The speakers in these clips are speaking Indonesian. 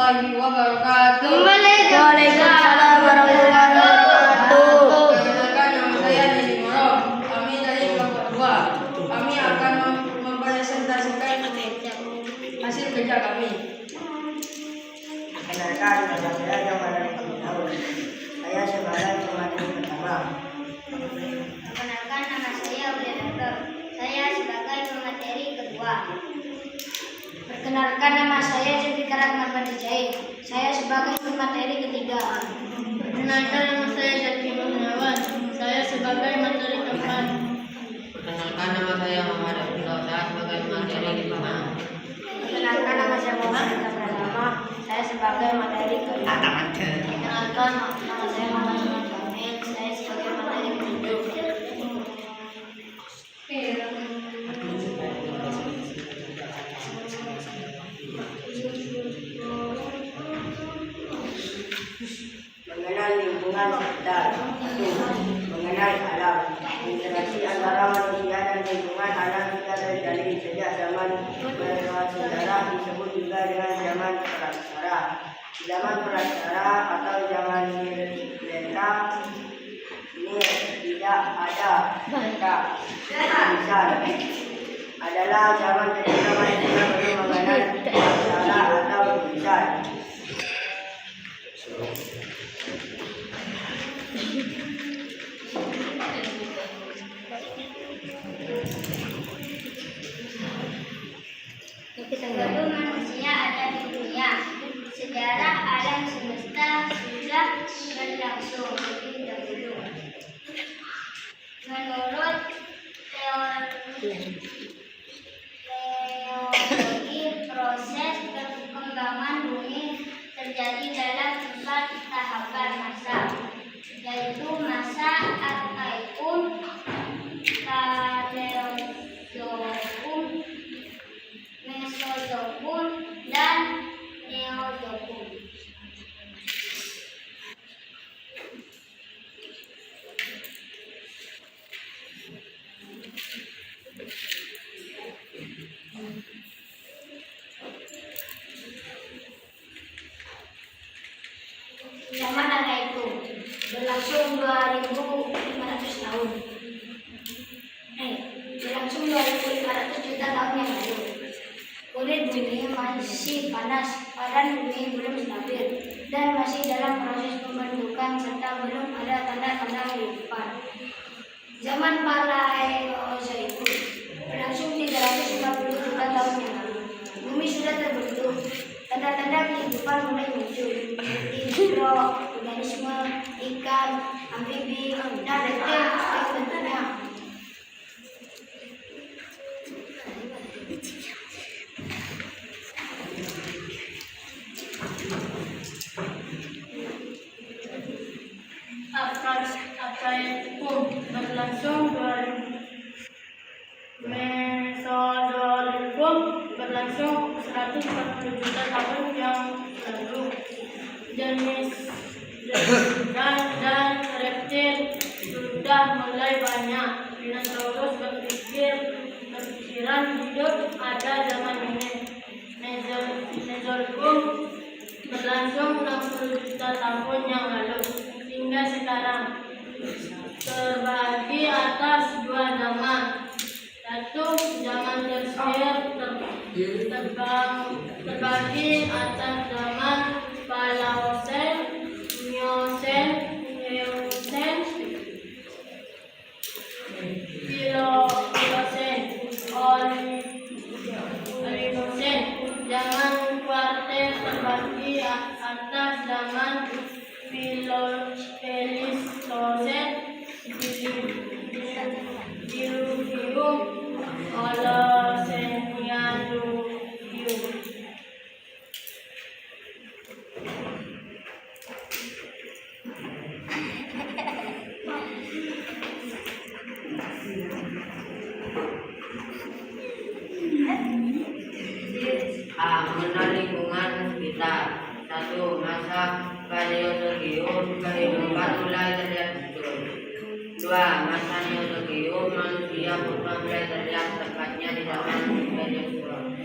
warahmatullahi wabarakatuh. Waalaikumsalam warahmatullahi wabarakatuh. Perkenalkan, nama saya Nedi Morom. Kami dari kelompok 2. Kami akan mempresentasikan hasil kerja kami. Perkenalkan, nama saya Jamal Tahun. Saya sebagai pemateri pertama. Perkenalkan, nama saya Ulia Dokter. Saya sebagai pemateri kedua. Perkenalkan, nama saya Zulfikar Rahman Bandijai. Saya sebagai pemateri ketiga. Perkenalkan, nama saya Zaki Kurniawan. Saya sebagai materi keempat. Perkenalkan, nama saya Muhammad Abdullah. Saya sebagai materi kelima. Perkenalkan, nama saya Muhammad Abdullah Pratama. Saya sebagai materi kelima. Perkenalkan, nama saya Muhammad Ahmad Kamil. Saya sebagai materi ketujuh. Mengenal lingkungan sekitar. 1. Mengenal alam. Interaksi antara manusia dan lingkungan alam kita terjadi sejak zaman prasejarah, disebut juga dengan zaman prasejarah. Zaman prasejarah atau zaman Nileka ini tidak ada mereka. Misal adalah zaman ketika manusia belum mengenal masalah atau tulisan. Sebelum manusia ada di dunia, sejarah alam semesta sudah berlangsung lebih dahulu. Menurut teologi, proses perkembangan bumi terjadi dalam 4 tahapan masa, yaitu masa Arkaicum, Paleozoikum, Mesozoikum, dan Neozoikum. Zaman Arkaicum berlangsung 2.500 tahun. Berlangsung 2.500 juta tahun yang lalu. Kulit bumi masih panas, padan bumi belum stabil, dan masih dalam proses pembentukan serta belum ada tanda-tanda kehidupan. Zaman Paleozoikum berlangsung 350 juta tahun yang lalu. Bumi sudah terbentuk, tanda-tanda kehidupan mulai muncul, seperti mikroorganisme, ikan, amfibi, dan reptil sebagai bentuknya. Arkaicum berlangsung 2000. Mesozoikum berlangsung 140 juta tahun yang lalu. Jenis dan reptil sudah mulai banyak. Dinosaurus berpikiran hidup ada zaman ini. Mesozoikum berlangsung 60 juta tahun yang lalu hingga sekarang, terbagi atas 2 zaman, yaitu zaman tersier terbagi atas zaman Paleosen, Miocen, Eocen, Pliocen, Oligocen. Zaman kuarter terbagi atas zaman Pleistosen, Diluvium, Holocenialuvium. Mengenal lingkungan sekitar. 1. Masa Paleozoikum, kehidupan mulai terlihat muncul. 2. Masa Neozoikum, manusia purba mulai terlihat, tepatnya di zaman Paleozoikum.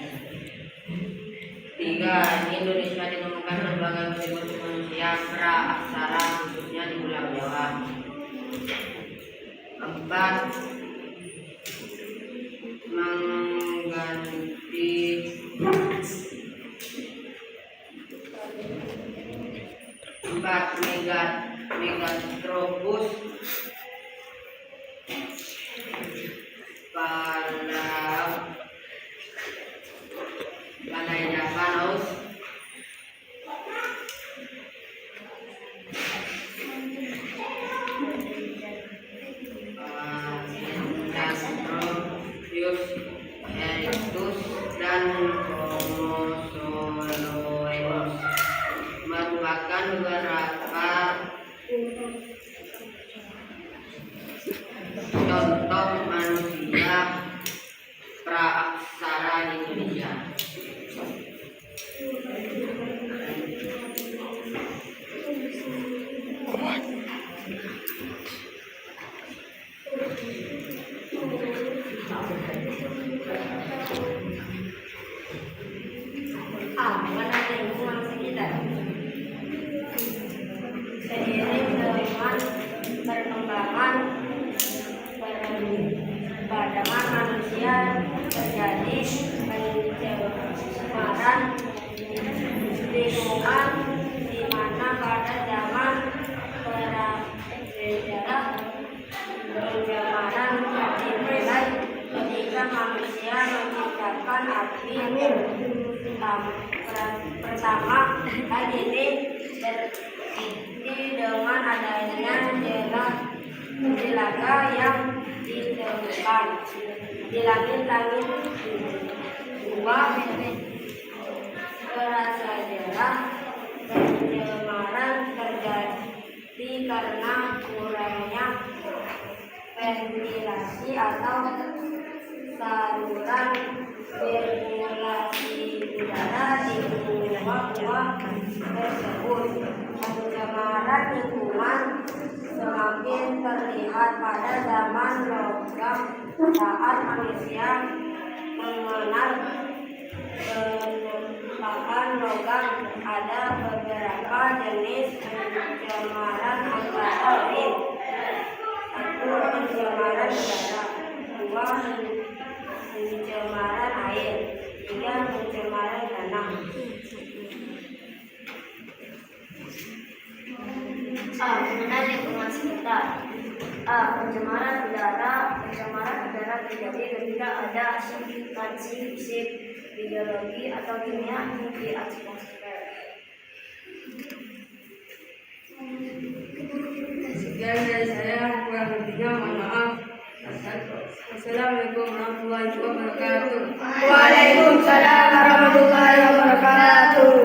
3. Indonesia ditemukan berbagai kontribusi manusia pra-aksara khususnya di Pulau Jawa. 4. Megatropus Palaeojapanus Indanthropius erectus dan Homo soloenus merupakan beberapa contoh manusia praaksara di Indonesia. Mengenai lingkungan sekitar. Seiring dengan perkembangan peradaban manusia terjadi pencemaran lingkungan di mana pada zaman prasejarah pencemaran dimulai ketika manusia menciptakan api pertama kali ini dengan adanya jelaga yang ditemukan di langit-langit. 2. Prasejarah pencemaran terjadi karena kurangnya ventilasi atau saluran sirkulasi udara di gua-gua tersebut. Pencemaran lingkungan semakin terlihat pada zaman logam saat manusia mengenal penempaan logam. Ada beberapa jenis pencemaran antara lain: 1. Pencemaran udara, 2. Pencemaran air, 3. Pencemaran tanah. Mengenai lingkungan sekitar. Pencemaran udara. Pencemaran udara terjadi ketika ada substansi fisik, biologi atau kimia di atmosfer. Sekian dari saya, kurang lebihnya mohon maaf. Assalamualaikum warahmatullahi wabarakatuh. Waalaikumsalam warahmatullahi wabarakatuh.